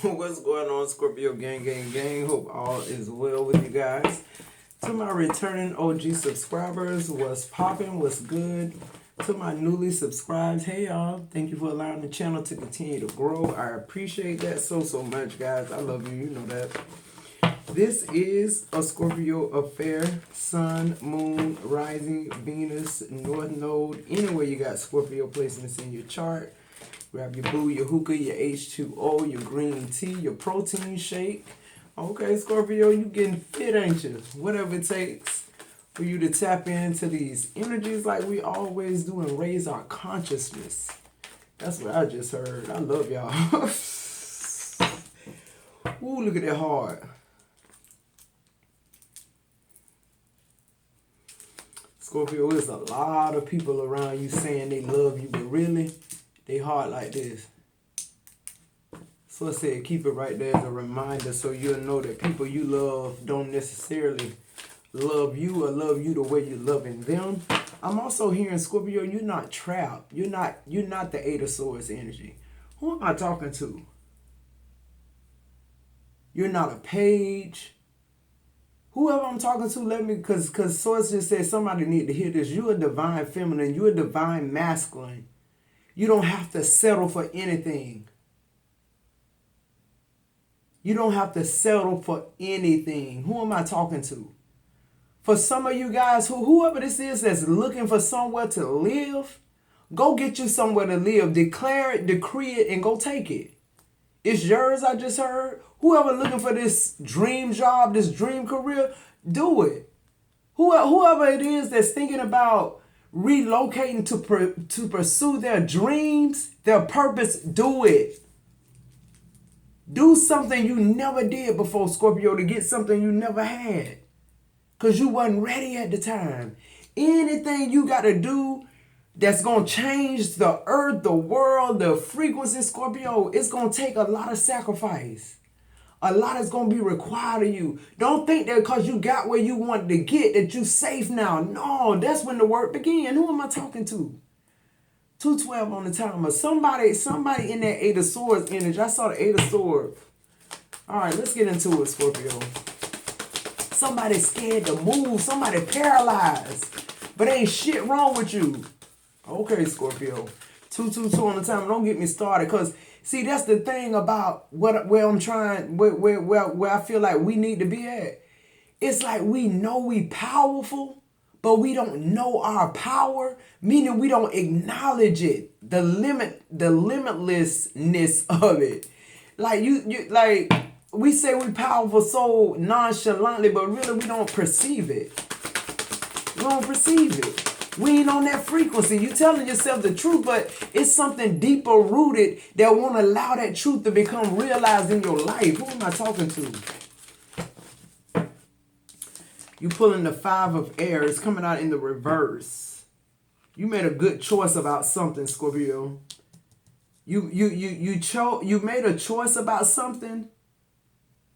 What's going on, Scorpio gang, gang, gang? Hope all is well with you guys. To my returning OG subscribers, what's popping, what's good? To my newly subscribed, hey y'all. Thank you for allowing the channel to continue to grow. I appreciate that so much, guys. I love you, you know that. This is a Scorpio affair. Sun, Moon, Rising, Venus, North Node. Anywhere you got Scorpio placements in your chart. Grab your boo, your hookah, your H2O, your green tea, your protein shake. Okay, Scorpio, you getting fit, ain't you? Whatever it takes for you to tap into these energies like we always do and raise our consciousness. That's what I just heard. I love y'all. Ooh, look at that heart. Scorpio, there's a lot of people around you saying they love you, but really, they heart like this. So I said keep it right there as a reminder so you'll know that people you love don't necessarily love you or love you the way you're loving them. I'm also hearing, Scorpio, you're not trapped. You're not the Eight of Swords energy. Who am I talking to? You're not a page. Whoever I'm talking to, let me, because Swords just said somebody need to hear this. You're a divine feminine. You're a divine masculine. You don't have to settle for anything. You don't have to settle for anything. Who am I talking to? For some of you guys, whoever this is that's looking for somewhere to live, go get you somewhere to live. Declare it, decree it, and go take it. It's yours, I just heard. Whoever looking for this dream job, this dream career, do it. Whoever it is that's thinking about relocating to pursue their dreams, their purpose, do it. Do something you never did before, Scorpio, to get something you never had. Because you wasn't ready at the time. Anything you got to do that's going to change the earth, the world, the frequency, Scorpio, it's going to take a lot of sacrifice. A lot is going to be required of you. Don't think that because you got where you wanted to get that you safe now. No, that's when the work began. Who am I talking to? 212 on the timer. Somebody in that Eight of Swords energy. I saw the Eight of Swords. All right, let's get into it, Scorpio. Somebody scared to move. Somebody paralyzed. But ain't shit wrong with you. Okay, Scorpio. 222 on the timer. Don't get me started. Because, see, that's the thing about where I'm trying, where I feel like we need to be at. It's like we know we powerful, but we don't know our power, meaning we don't acknowledge it, the limitlessness of it. Like like we say we powerful so nonchalantly, but really we don't perceive it. We don't perceive it. We ain't on that frequency. You telling yourself the truth, but it's something deeper rooted that won't allow that truth to become realized in your life. Who am I talking to? You pulling the Five of Air. It's coming out in the reverse. You made a good choice about something, Scorpio. You made a choice about something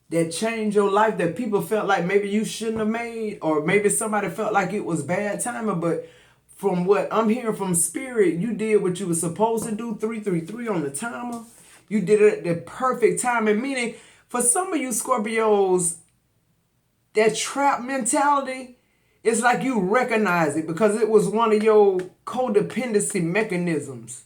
that changed your life that people felt like maybe you shouldn't have made, or maybe somebody felt like it was bad timing. But from what I'm hearing from Spirit, you did what you were supposed to do. 333 on the timer. You did it at the perfect timing. Meaning, for some of you Scorpios, that trap mentality, it's like you recognize it because it was one of your codependency mechanisms.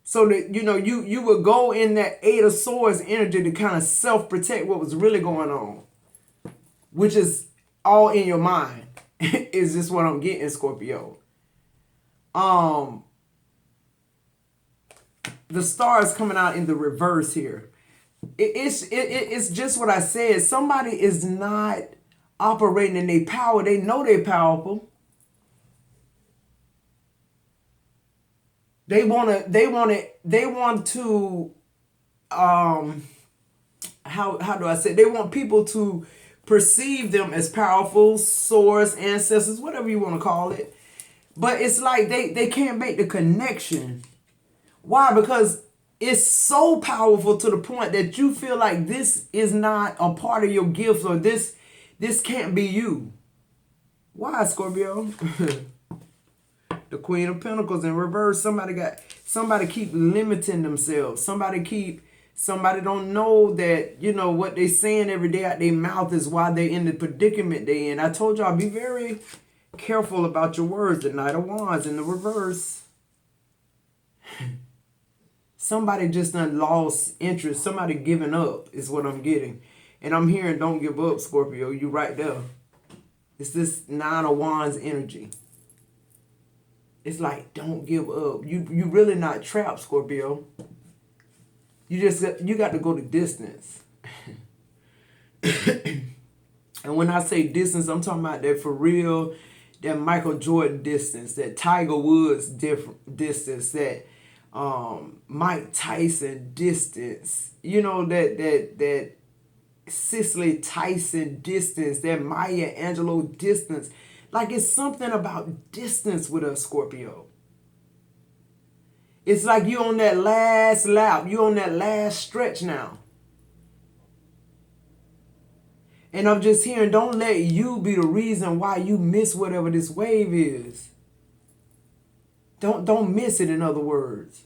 So that, you would go in that Eight of Swords energy to kind of self-protect what was really going on, which is all in your mind. Is this what I'm getting, Scorpio? The star is coming out in the reverse here. It's just what I said. Somebody is not operating in their power. They know they're powerful. They want to how do I say? They want people to perceive them as powerful, source, ancestors, whatever you want to call it. But it's like they can't make the connection. Why? Because it's so powerful to the point that you feel like this is not a part of your gifts, or this can't be you. Why, Scorpio? The Queen of Pentacles in reverse. Somebody keep limiting themselves. Somebody keep Somebody don't know that, what they saying every day out their mouth is why they in the predicament they in. I told y'all, be very careful about your words. The Knight of Wands in the reverse. Somebody just done lost interest. Somebody giving up is what I'm getting. And I'm hearing don't give up, Scorpio. You right there. It's this Nine of Wands energy. It's like, don't give up. You really not trapped, Scorpio. You got to go the distance. And when I say distance, I'm talking about that for real, that Michael Jordan distance, that Tiger Woods distance, that Mike Tyson distance. That Cicely Tyson distance, that Maya Angelou distance. Like, it's something about distance with us, Scorpio. It's like you on that last lap. You on that last stretch now. And I'm just hearing, don't let you be the reason why you miss whatever this wave is. Don't miss it, in other words.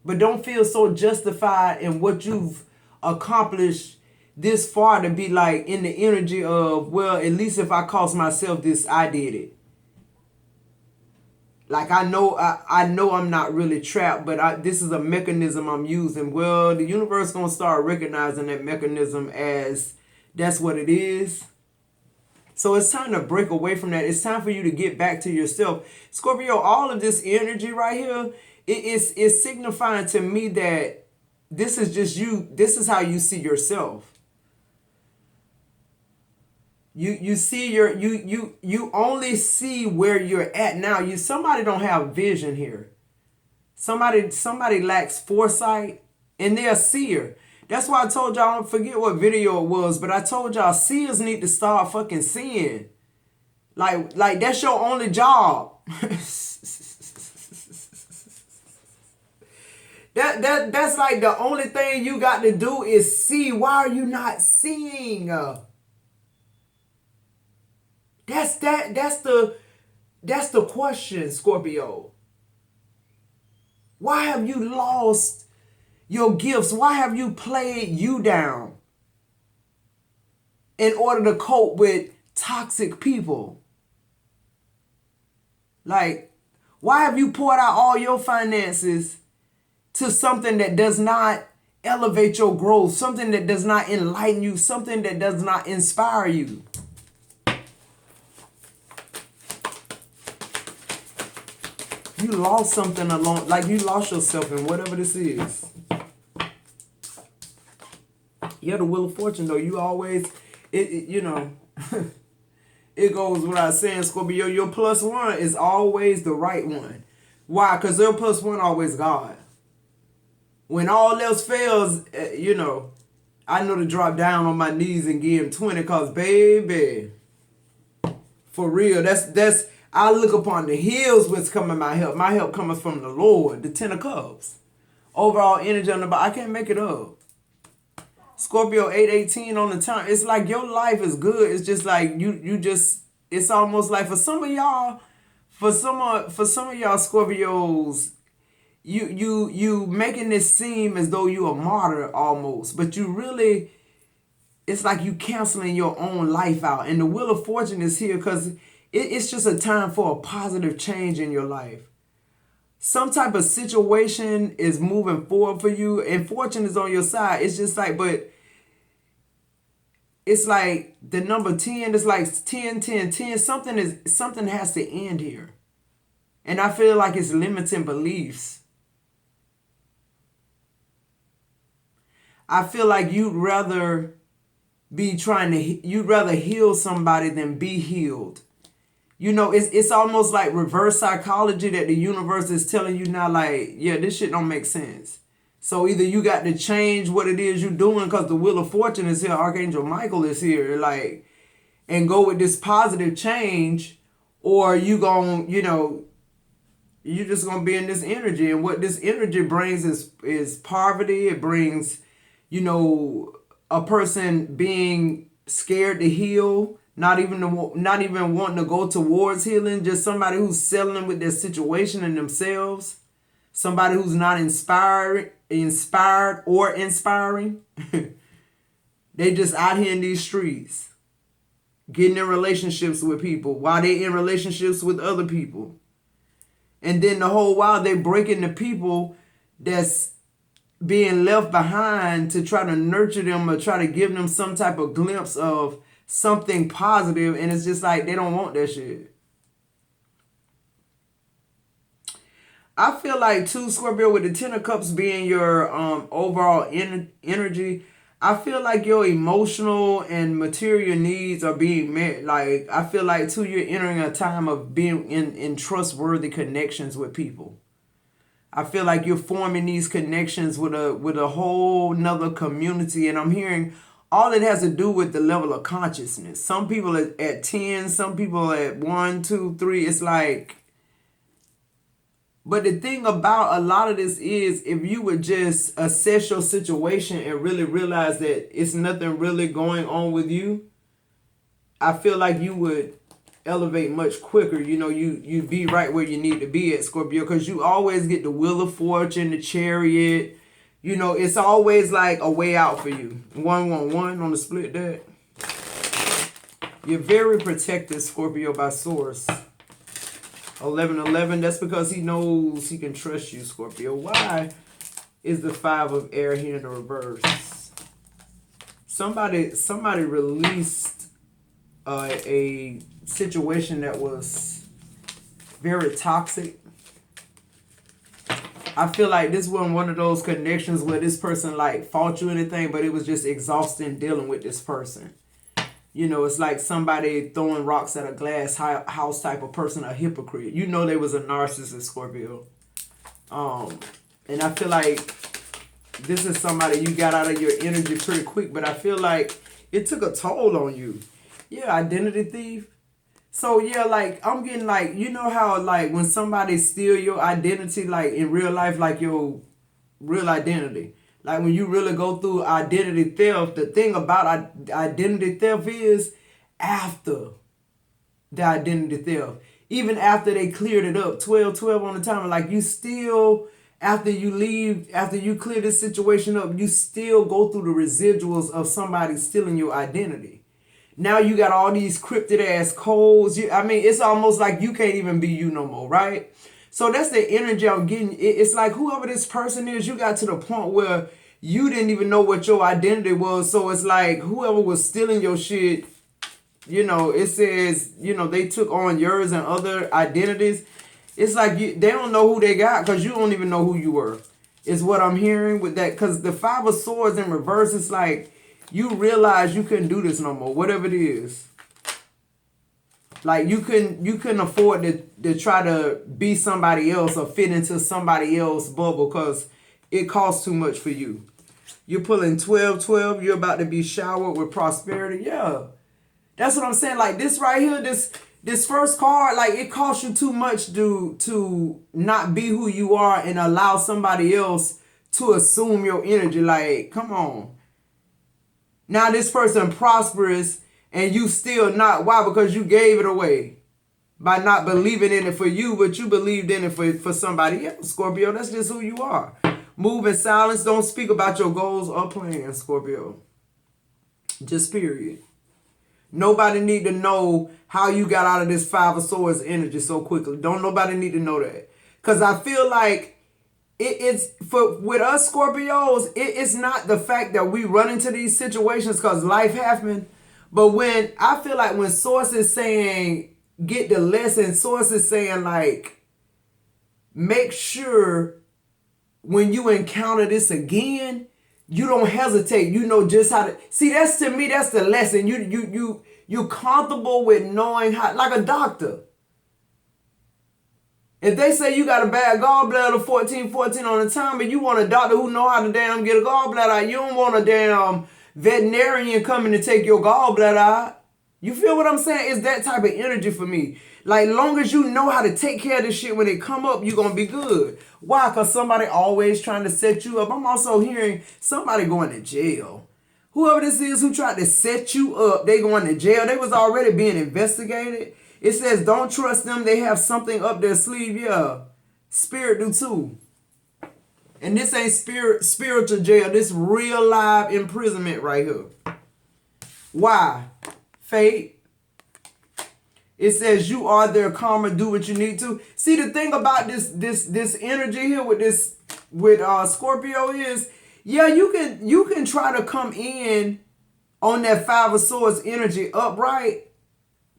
But don't feel so justified in what you've accomplished this far to be like in the energy of, well, at least if I cost myself this, I did it. Like, I know I'm not really trapped, but this is a mechanism I'm using. Well, the universe going to start recognizing that mechanism as that's what it is. So it's time to break away from that. It's time for you to get back to yourself. Scorpio, all of this energy right here, it's signifying to me that this is just you. This is how you see yourself. You see you only see where you're at now. Somebody don't have vision here. Somebody lacks foresight, and they're a seer. That's why I told y'all, I don't forget what video it was, but I told y'all seers need to start fucking seeing. Like that's your only job. That's like the only thing you got to do is see. Why are you not seeing? That's the question, Scorpio. Why have you lost your gifts? Why have you played you down in order to cope with toxic people? Like, why have you poured out all your finances to something that does not elevate your growth, something that does not enlighten you, something that does not inspire you? You lost something along, like you lost yourself in whatever this is. Yeah, the Wheel of Fortune, though, you always, it goes without saying, Scorpio, your +1 is always the right one. Why? Because your +1 always God. When all else fails, I know to drop down on my knees and give him 20, because, baby, for real, that's I look upon the hills which coming my help. My help comes from the Lord, the 10 of Cups. Overall energy on the bottom. I can't make it up. Scorpio 818 on the turn. It's like your life is good. It's just like you just, it's almost like for some of y'all Scorpios, you making this seem as though you a martyr almost, but you really, it's like you canceling your own life out. And the Wheel of Fortune is here because it's just a time for a positive change in your life. Some type of situation is moving forward for you and fortune is on your side. It's just like, but it's like the number 10 is like 10, 10, 10. Something has to end here. And I feel like it's limiting beliefs. I feel like you'd rather heal somebody than be healed. It's almost like reverse psychology that the universe is telling you now, like, yeah, this shit don't make sense. So either you got to change what it is you're doing because the Wheel of Fortune is here, Archangel Michael is here, like, and go with this positive change, or you just gonna be in this energy. And what this energy brings is poverty. It brings, a person being scared to heal. Not even wanting to go towards healing, just somebody who's settling with their situation and themselves, somebody who's not inspired inspired or inspiring. They just out here in these streets, getting in relationships with people while they in relationships with other people. And then the whole while they breaking the people that's being left behind to try to nurture them or try to give them some type of glimpse of something positive. And it's just like they don't want that shit. I feel like too, Scorpio, with the Ten of Cups being your overall energy, I feel like your emotional and material needs are being met. Like, I feel like too, you're entering a time of being in trustworthy connections with people. I feel like you're forming these connections with a whole nother community. And I'm hearing all it has to do with the level of consciousness. Some people at 10, some people at 1, 2, 3. It's like, but the thing about a lot of this is if you would just assess your situation and really realize that it's nothing really going on with you, I feel like you would elevate much quicker. You know, you'd be right where you need to be at, Scorpio, because you always get the Wheel of Fortune, the Chariot. You know, it's always like a way out for you. 111 on the split deck. You're very protected, Scorpio, by Source. 1111, that's because he knows he can trust you, Scorpio. Why is the 5 of air here in the reverse? Somebody released a situation that was very toxic. I feel like this wasn't one of those connections where this person like fought you or anything, but it was just exhausting dealing with this person. You know, it's like somebody throwing rocks at a glass house type of person, a hypocrite. You know they was a narcissist, Scorpio. And I feel like this is somebody you got out of your energy pretty quick, but I feel like it took a toll on you. Yeah, identity thief. So yeah, like I'm getting like, you know how like when somebody steal your identity, like in real life, like your real identity. Like when you really go through identity theft, the thing about identity theft is after the identity theft, even after they cleared it up, 12-12 on the timer, like you still, after you leave, after you clear this situation up, you still go through the residuals of somebody stealing your identity. Now you got all these cryptid ass codes. I mean, it's almost like you can't even be you no more, right? So that's the energy I'm getting. It's like whoever this person is, you got to the point where you didn't even know what your identity was. So it's like whoever was stealing your shit, you know, it says, you know, they took on yours and other identities. It's like they don't know who they got because you don't even know who you were. Is what I'm hearing with that. Because the 5 of Swords in reverse, it's like you realize you couldn't do this no more, whatever it is. Like you couldn't afford to try to be somebody else or fit into somebody else's bubble because it costs too much for you. You're pulling 12-12. You're about to be showered with prosperity. Yeah. That's what I'm saying. Like this right here, this first card, like it costs you too much to not be who you are and allow somebody else to assume your energy. Like, come on. Now this person prosperous and you still not. Why? Because you gave it away by not believing in it for you, but you believed in it for somebody else, Scorpio. That's just who you are. Move in silence. Don't speak about your goals or plans, Scorpio. Just period. Nobody need to know how you got out of this 5 of Swords energy so quickly. Don't nobody need to know that. Because I feel like it's with us Scorpios, it's not the fact that we run into these situations because life happened. But when I feel like when Source is saying get the lesson, Source is saying like make sure when you encounter this again, you don't hesitate. You know just how to see. That's to me. That's the lesson. You're comfortable with knowing how, like a doctor. If they say you got a bad gallbladder, 14 on the time, and you want a doctor who know how to damn get a gallbladder out, you don't want a damn veterinarian coming to take your gallbladder out. You feel what I'm saying? It's that type of energy for me. Like, long as you know how to take care of this shit when it come up, you're going to be good. Why? Because somebody always trying to set you up. I'm also hearing somebody going to jail. Whoever this is who tried to set you up, they going to jail. They was already being investigated. It says don't trust them. They have something up their sleeve. Yeah. Spirit do too. And this ain't spiritual jail. This real live imprisonment right here. Why? Fate. It says you are their karma. Do what you need to. See, the thing about this energy here with Scorpio is, yeah, you can try to come in on that Five of Swords energy upright,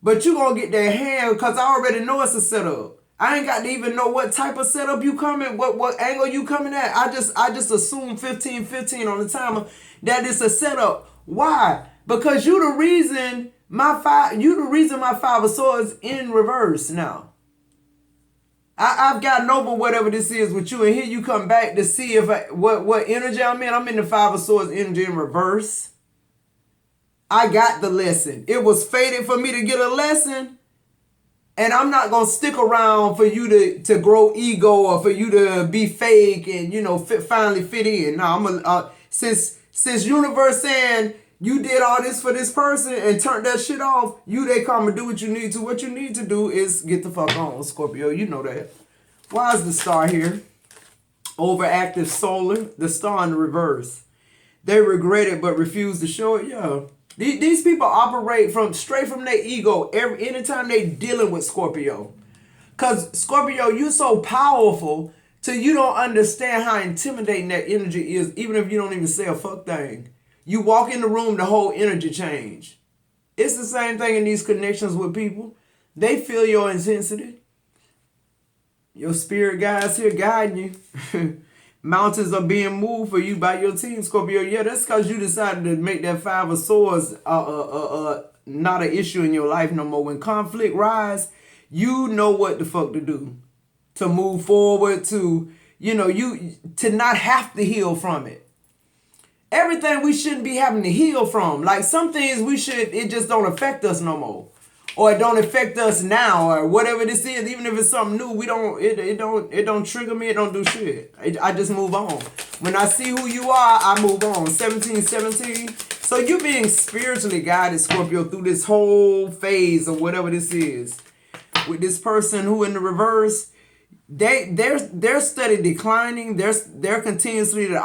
but you gonna get that hand because I already know it's a setup. I ain't got to even know what type of setup you coming, what angle you coming at. I just assume 15 on the timer that it's a setup. Why? Because you the reason my Five of Swords in reverse now. I've gotten over whatever this is with you, and here you come back to see if what energy I'm in. I'm in the Five of Swords energy in reverse. I got the lesson. It was fated for me to get a lesson. And I'm not going to stick around for you to grow ego or for you to be fake and, finally fit in. No, since universe saying you did all this for this person and turned that shit off, they come and do what you need to. What you need to do is get the fuck on, Scorpio. You know that. Why is the star here? Overactive solar, the star in the reverse. They regret it but refuse to show it. Yeah. These people operate straight from their ego anytime they dealing with Scorpio. Because Scorpio, you so powerful till you don't understand how intimidating that energy is, even if you don't even say a fuck thing. You walk in the room, the whole energy change. It's the same thing in these connections with people. They feel your intensity. Your spirit guides here guiding you. Mountains are being moved for you by your team, Scorpio. Yeah, that's because you decided to make that Five of Swords not an issue in your life no more. When conflict rise, you know what the fuck to do. To move forward, to not have to heal from it. Everything we shouldn't be having to heal from. Like some things it just don't affect us no more. Or it don't affect us now, or whatever this is. Even if it's something new, it don't trigger me. It don't do shit. I just move on. When I see who you are, I move on. 1717. So you're being spiritually guided, Scorpio, through this whole phase of whatever this is. With this person who in the reverse, they're steady declining. They're continuously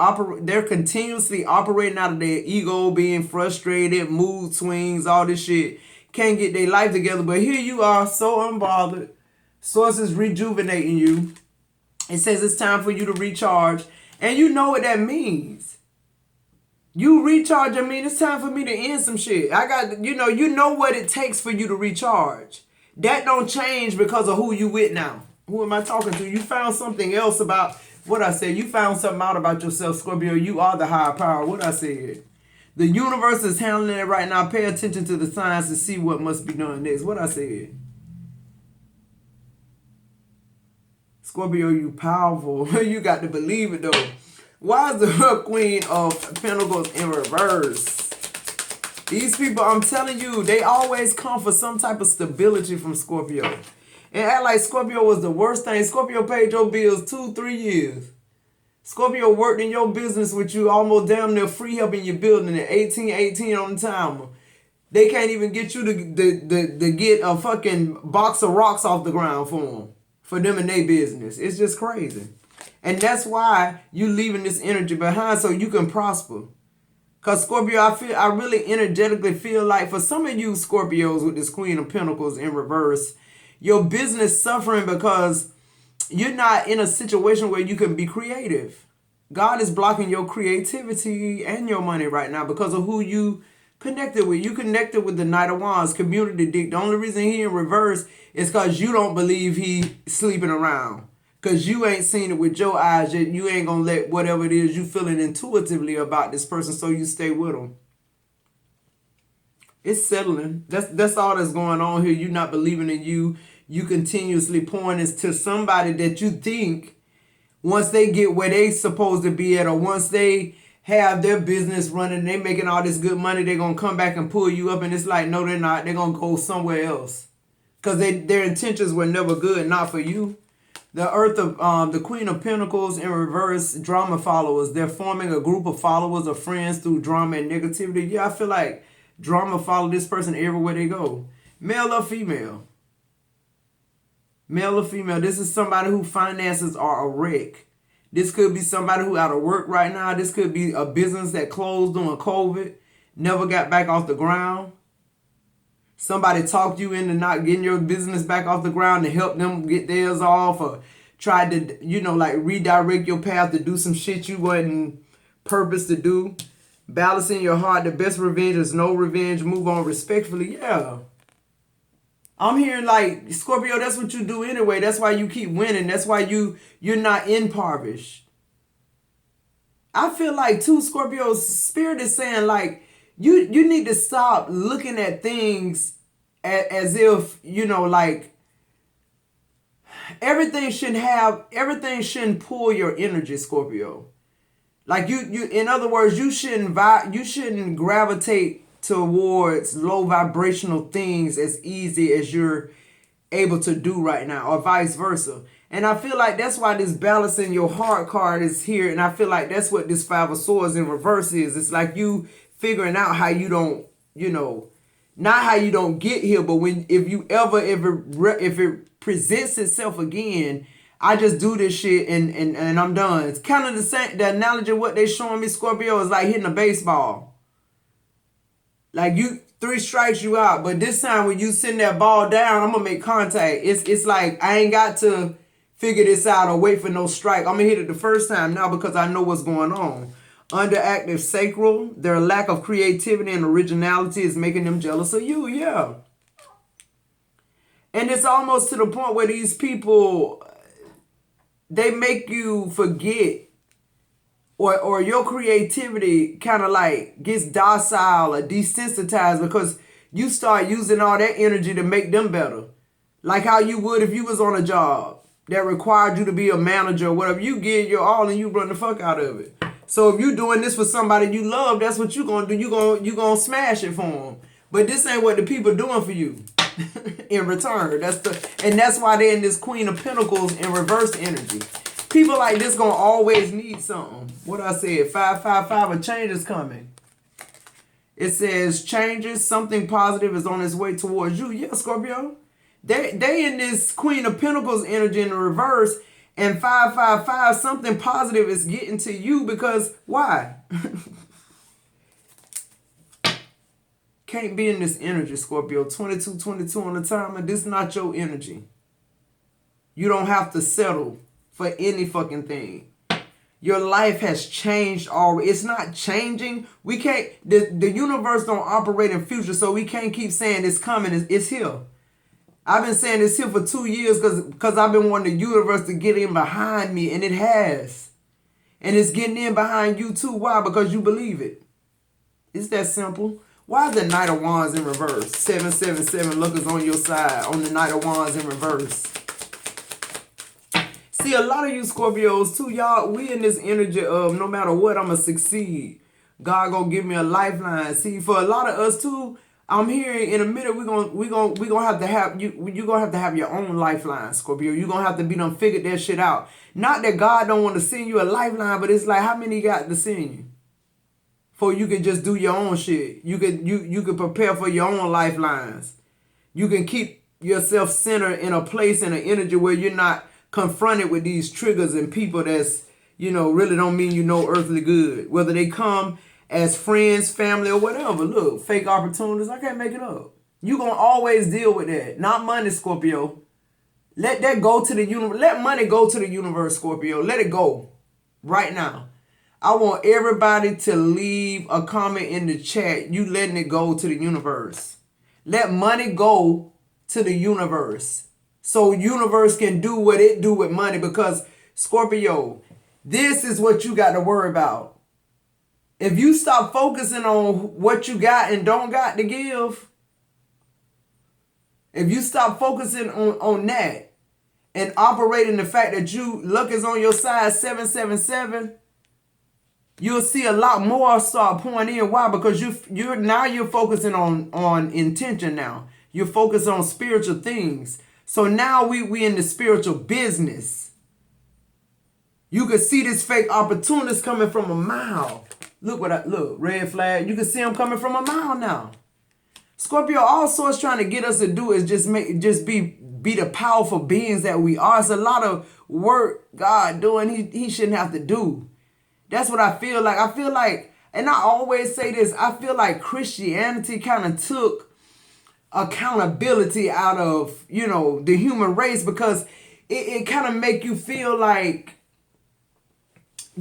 operating out of their ego, being frustrated, mood swings, all this shit. Can't get their life together, but here you are, so unbothered. Source is rejuvenating you. It says it's time for you to recharge, and you know what that means. You recharge, I mean, it's time for me to end some shit. I got, you know what it takes for you to recharge. That don't change because of who you with now. Who am I talking to? You found something else about what I said. You found something out about yourself, Scorpio. You are the higher power. What I said. The universe is handling it right now. Pay attention to the signs to see what must be done next. What I said. Scorpio, you powerful. You got to believe it though. Why is the Queen of Pentacles in reverse? These people, I'm telling you, they always come for some type of stability from Scorpio. And act like Scorpio was the worst thing. Scorpio paid your bills 2-3 years. Scorpio worked in your business with you almost damn near free helping you building it. 18 on the timer. They can't even get you to get a fucking box of rocks off the ground for them and their business. It's just crazy. And that's why you leaving this energy behind so you can prosper. Because Scorpio, I really energetically feel like for some of you Scorpios with this Queen of Pentacles in reverse, your business suffering because you're not in a situation where you can be creative. God is blocking your creativity and your money right now because of who you connected with. You connected with the Knight of Wands, community dick. The only reason he in reverse is because you don't believe he sleeping around. Because you ain't seen it with your eyes yet. You ain't going to let whatever it is you feeling intuitively about this person so you stay with them. It's settling. That's all that's going on here. You not believing in you. You continuously pouring this to somebody that you think once they get where they supposed to be at, or once they have their business running and they making all this good money, they're going to come back and pull you up. And it's like, no, they're not. They're going to go somewhere else. Because their intentions were never good, not for you. The Queen of Pentacles in reverse, drama followers. They're forming a group of followers or friends through drama and negativity. Yeah, I feel like drama follow this person everywhere they go. Male or female? Male or female? This is somebody whose finances are a wreck. This could be somebody who out of work right now. This could be a business that closed during COVID, never got back off the ground. Somebody talked you into not getting your business back off the ground to help them get theirs off, or tried to, like redirect your path to do some shit you wasn't purpose to do. Balancing your heart. The best revenge is no revenge. Move on respectfully. Yeah. I'm hearing like, Scorpio, that's what you do anyway. That's why you keep winning. That's why you're not impoverished. I feel like too, Scorpio's spirit is saying like, you need to stop looking at things as if, like everything shouldn't pull your energy, Scorpio. Like you in other words, you shouldn't gravitate towards low vibrational things as easy as you're able to do right now, or vice versa. And I feel like that's why this balancing your heart card is here. And I feel like that's what this Five of Swords in reverse is. It's like you figuring out how you don't, not how you don't get here, but if it presents itself again, I just do this shit and I'm done. It's kind of the analogy of what they showing me, Scorpio, is like hitting a baseball. Like 3 strikes you out, but this time when you send that ball down, I'm gonna make contact. It's like I ain't got to figure this out or wait for no strike. I'm gonna hit it the first time now because I know what's going on. Underactive sacral, their lack of creativity and originality is making them jealous of you, yeah. And it's almost to the point where these people, they make you forget, or your creativity kind of like gets docile or desensitized because you start using all that energy to make them better. Like how you would if you was on a job that required you to be a manager or whatever. You give your all and you run the fuck out of it. So if you doing this for somebody you love, that's what you gonna do. You gonna smash it for them. But this ain't what the people doing for you in return. That's why they're in this Queen of Pentacles in reverse energy. People like this gonna always need something. What I said, 555, a change is coming. It says changes, something positive is on its way towards you. Yeah, Scorpio. They in this Queen of Pentacles energy in the reverse, and 555, something positive is getting to you because why? Can't be in this energy, Scorpio. 22 on the timer. This is not your energy. You don't have to settle for any fucking thing. Your life has changed already. It's not changing. We can't, the universe don't operate in future, so we can't keep saying it's coming. It's here. I've been saying it's here for 2 years because I've been wanting the universe to get in behind me, and it has. And it's getting in behind you too. Why? Because you believe it. It's that simple. Why is the Knight of Wands in reverse? 777, luck is on your side on the Knight of Wands in reverse. See, a lot of you Scorpios too, y'all, we in this energy of no matter what, I'm going to succeed. God going to give me a lifeline. See, for a lot of us too, I'm hearing in a minute we're gonna have to have you're gonna have to have your own lifeline, Scorpio. You're gonna have to be done figured that shit out. Not that God don't want to send you a lifeline, but it's like how many got to send you? For you can just do your own shit. You could prepare for your own lifelines. You can keep yourself centered in a place and an energy where you're not confronted with these triggers and people that's, really don't mean you no earthly good. Whether they come as friends, family, or whatever. Look, fake opportunities, I can't make it up. You're going to always deal with that. Not money, Scorpio. Let that go to the universe. Let money go to the universe, Scorpio. Let it go right now. I want everybody to leave a comment in the chat. You letting it go to the universe. Let money go to the universe. So universe can do what it do with money, because Scorpio, this is what you got to worry about. If you stop focusing on what you got and don't got to give, if you stop focusing on that and operating the fact that luck is on your side, 777, you'll see a lot more start pouring in. Why? Because you're focusing on intention now. You're focused on spiritual things. So now we in the spiritual business. You can see this fake opportunities coming from a mile. Look, red flag. You can see them coming from a mile now. Scorpio also is trying to get us to do is just be the powerful beings that we are. It's a lot of work God doing he shouldn't have to do. That's what I feel like. I feel like, and I always say this, I feel like Christianity kind of took accountability out of, the human race, because it kind of make you feel like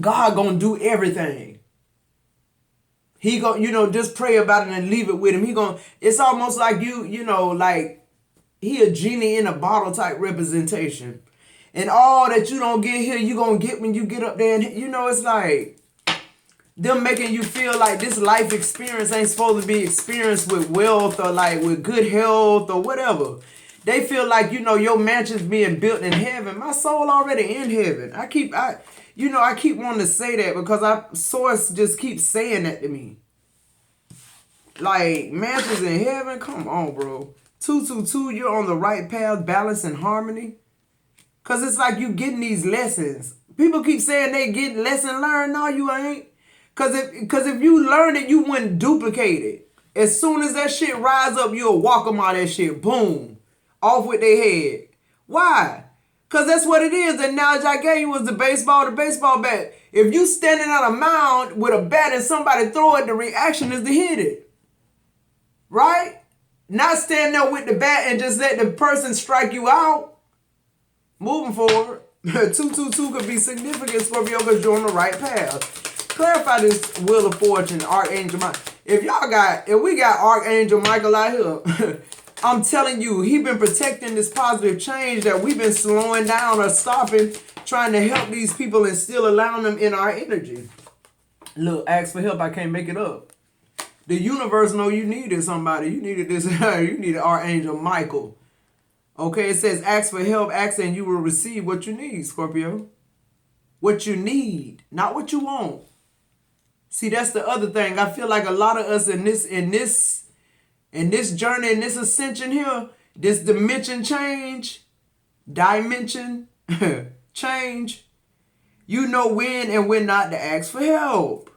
God gonna do everything. He gonna, just pray about it and leave it with him. It's almost like like he a genie in a bottle type representation. And all that you don't get here, you gonna get when you get up there. And it's like them making you feel like this life experience ain't supposed to be experienced with wealth or like with good health or whatever. They feel like, your mansion's being built in heaven. My soul already in heaven. I keep wanting to say that because source just keeps saying that to me. Like, mansions in heaven? Come on, bro. 222, you're on the right path, balance and harmony. Because it's like you getting these lessons. People keep saying they get lesson learned. No, you ain't. Because if you learn it, you wouldn't duplicate it. As soon as that shit rise up, you'll walk them out of that shit. Boom. Off with their head. Why? Because that's what it is. The analogy I gave you was the baseball bat. If you standing on a mound with a bat and somebody throw it, the reaction is to hit it. Right? Not stand there with the bat and just let the person strike you out. Moving forward, 222 could be significant, Scorpio, because you're on the right path. Clarify this Wheel of Fortune, Archangel Michael. If we got Archangel Michael out here, I'm telling you, he been protecting this positive change that we've been slowing down or stopping, trying to help these people and still allowing them in our energy. Look, ask for help, I can't make it up. The universe know you needed somebody. You needed this, you needed Archangel Michael. Okay, it says ask for help, ask and you will receive what you need, Scorpio. What you need, not what you want. See, that's the other thing. I feel like a lot of us in this journey, in this ascension here, this dimension change, change, you know when and when not to ask for help.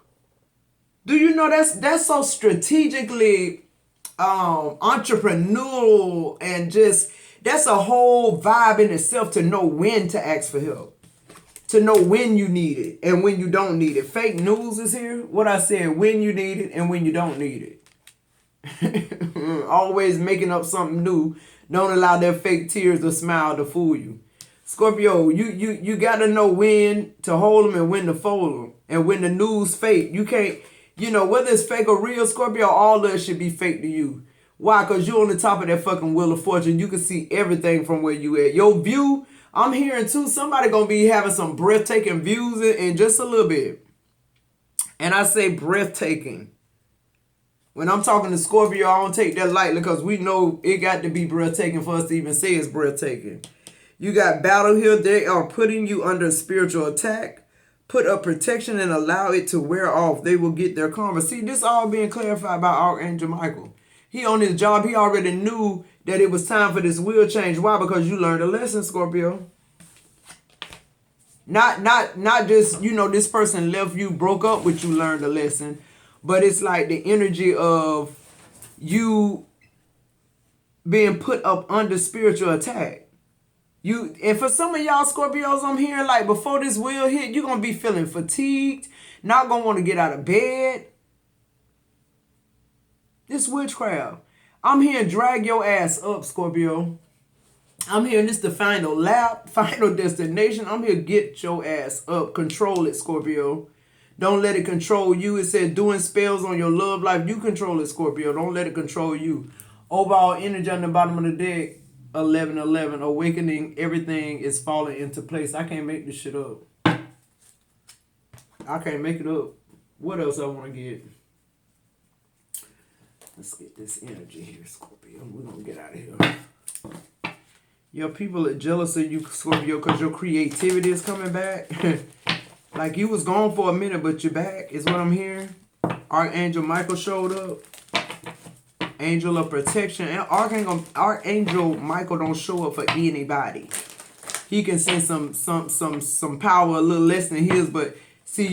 Do you know that's so strategically entrepreneurial, and just that's a whole vibe in itself to know when to ask for help, to know when you need it and when you don't need it. Fake news is here. What I said, when you need it and when you don't need it. Always making up something new. Don't allow their fake tears or smile to fool you. Scorpio, you got to know when to hold them and when to fold them, and when the news fake. You can't, whether it's fake or real, Scorpio, all of it should be fake to you. Why? Because you're on the top of that fucking Wheel of Fortune. You can see everything from where you at. Your view, I'm hearing too, somebody going to be having some breathtaking views in just a little bit. And I say breathtaking. When I'm talking to Scorpio, I don't take that lightly, because we know it got to be breathtaking for us to even say it's breathtaking. You got battle here. They are putting you under spiritual attack. Put up protection and allow it to wear off. They will get their karma. See, this all being clarified by Archangel Michael. He on his job. He already knew that it was time for this wheel change. Why? Because you learned a lesson, Scorpio. Not just, this person left you, broke up with you, learned a lesson. But it's like the energy of you being put up under spiritual attack. And for some of y'all Scorpios, I'm hearing like before this wheel hit, you're going to be feeling fatigued, not going to want to get out of bed. This witchcraft. I'm hearing drag your ass up, Scorpio. I'm hearing this the final lap, final destination. I'm here get your ass up. Control it, Scorpio. Don't let it control you. It said doing spells on your love life. You control it, Scorpio. Don't let it control you. Overall energy on the bottom of the deck. 11:11. Awakening. Everything is falling into place. I can't make this shit up. I can't make it up. What else I want to get? Let's get this energy here, Scorpio. We're going to get out of here. Your people are jealous of you, Scorpio, because your creativity is coming back. Like you was gone for a minute, but you're back, is what I'm hearing. Archangel Michael showed up. Angel of protection. And Archangel Michael don't show up for anybody. He can send some power a little less than his, but see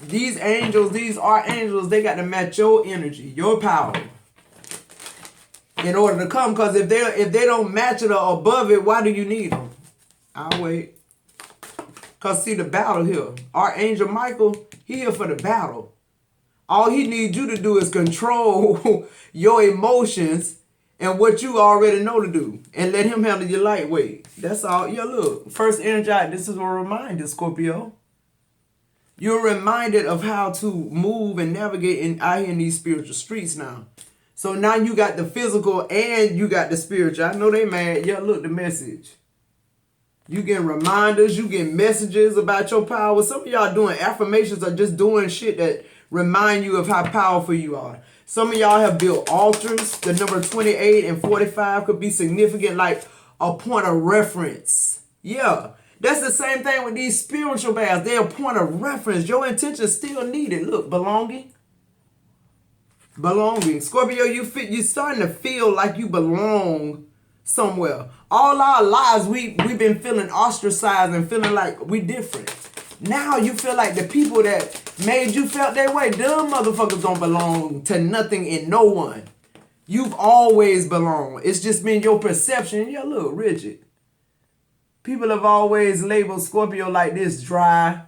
these angels, these archangels, they got to match your energy, your power. in order to come. Because if they don't match it or above it, why do you need them? I'll wait. Because see the battle here. Archangel Michael, he here for the battle. All he needs you to do is control your emotions and what you already know to do. And let him handle your lightweight. That's all. Yeah, look. First energize. This is a reminder, Scorpio. You're reminded of how to move and navigate out here in these spiritual streets now. So now you got the physical and you got the spiritual. I know they mad. Yeah, look, the message. You getting reminders. You getting messages about your power. Some of y'all doing affirmations or just doing shit that remind you of how powerful you are. Some of y'all have built altars. The number 28 and 45 could be significant, like a point of reference. Yeah. That's the same thing with these spiritual baths. They're a point of reference. Your intention is still needed. Look, belonging. Belonging. Scorpio, you're starting to feel like you belong somewhere. All our lives, we've been feeling ostracized and feeling like we different. Now you feel like the people that made you felt that way, them motherfuckers don't belong to nothing and no one. You've always belonged. It's just been your perception. You're a little rigid. People have always labeled Scorpio like this: dry,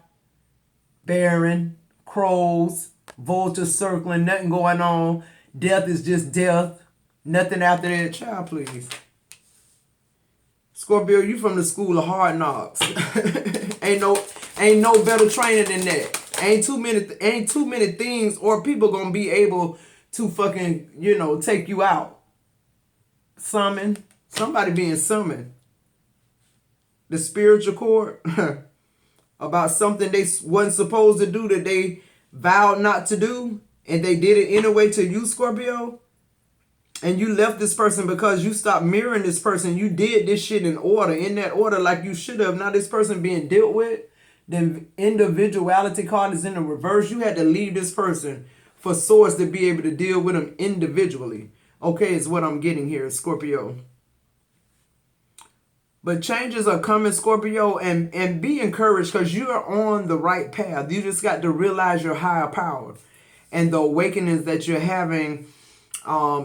barren, crows, vultures circling, nothing going on. Death is just death. Nothing after that. Child, please. Scorpio, you from the school of hard knocks. Ain't no better training than that. Ain't too many things or people gonna be able to fucking, take you out. Summon. Somebody being summoned. The spiritual court about something they wasn't supposed to do that they vowed not to do, and they did it anyway to you, Scorpio. And you left this person because you stopped mirroring this person. You did this shit in that order like you should have. Now this person being dealt with, the individuality card is in the reverse. You had to leave this person for source to be able to deal with them individually. Okay, is what I'm getting here, Scorpio. But changes are coming, Scorpio, and be encouraged because you are on the right path. You just got to realize your higher power. And the awakenings that you're having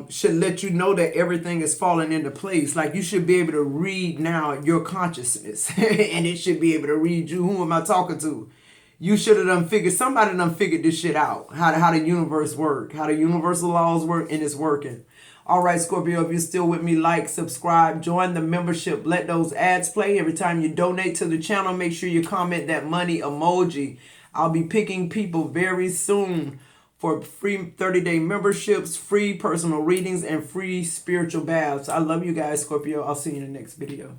should let you know that everything is falling into place. Like you should be able to read now your consciousness. And it should be able to read you. Who am I talking to? You should have somebody done figured this shit out. How the universe work. How the universal laws work, and it's working. All right, Scorpio, if you're still with me, like, subscribe, join the membership. Let those ads play. Every time you donate to the channel, make sure you comment that money emoji. I'll be picking people very soon for free 30-day memberships, free personal readings, and free spiritual baths. I love you guys, Scorpio. I'll see you in the next video.